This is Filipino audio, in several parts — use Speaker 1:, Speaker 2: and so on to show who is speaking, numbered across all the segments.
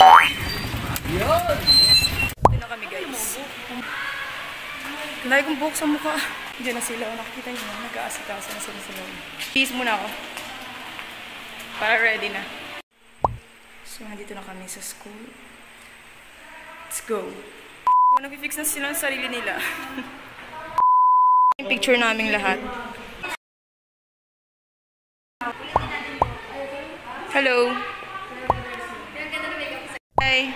Speaker 1: Ito na kami guys. Lagi kong buhok sa mukha. Diyan na sila. Nakikita nyo. Nag-aasikaso na sila sa loob. Peace muna ako. Para ready na. So, nandito na kami sa school. Let's go. Nag-fix na sila ang sarili nila. Yung picture naming lahat. Hello. Hi.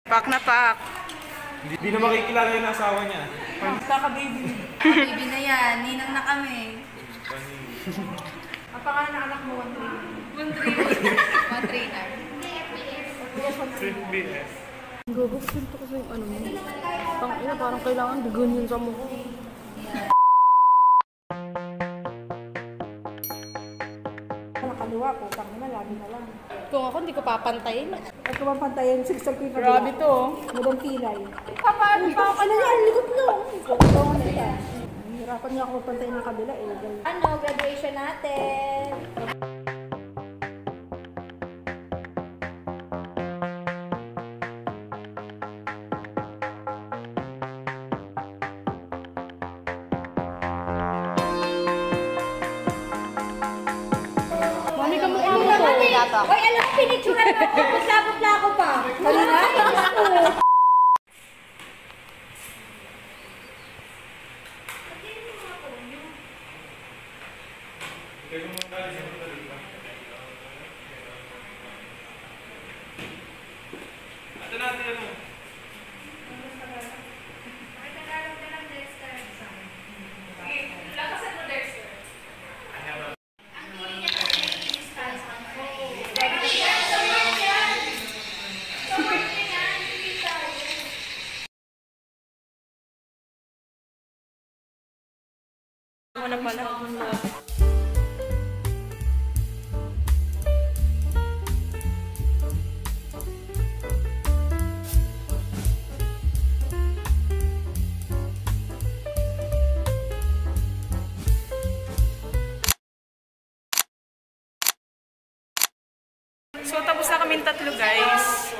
Speaker 1: Pak na pak.
Speaker 2: Hindi na makikilala yung asawa niya.
Speaker 1: Kaka-baby.
Speaker 3: Baby na yan. Ninang na kami.
Speaker 1: Ang pangalan ng anak mo,
Speaker 3: 1-3 na.
Speaker 2: 3BS.
Speaker 1: Gagawin ko kasi yung ano mo. Ina, parang kailangan bigun yun sa mukha.
Speaker 4: Nakaliwa po, tangina, labi na lang.
Speaker 1: Kung ako, hindi ko papantayin.
Speaker 4: At kung mapantayan, sigsag ko yung kabila.
Speaker 1: Grabe to.
Speaker 4: Madang kilay.
Speaker 1: Paano?
Speaker 4: Ano yan? Likot no. Ikaw na nila. Hirapan niya ako mapantayin ng kabila eh.
Speaker 3: Ano, graduation natin.
Speaker 1: Mami, kamukha mo to.
Speaker 3: Hoy, alam mo, pinicturan mo ako. Pagkabot ako pa.
Speaker 4: Halina, inis ko.
Speaker 2: Ito natin ano.
Speaker 1: Ako na pala. So, tapos na kaming tatlo, guys.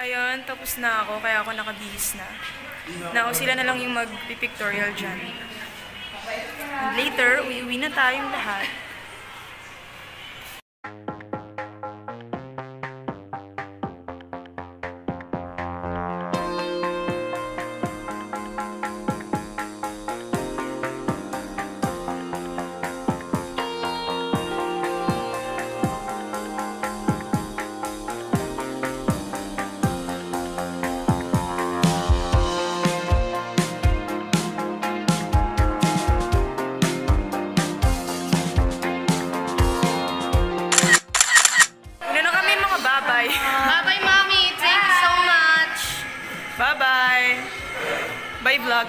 Speaker 1: Ayun, tapos na ako, kaya ako nakabihis na. Now, sila na lang yung mag-pictorial dyan. And later, uwi na tayong lahat. Bye-bye.
Speaker 3: Bye-bye, Mommy. Thank you so much.
Speaker 1: Bye-bye. Bye, vlog.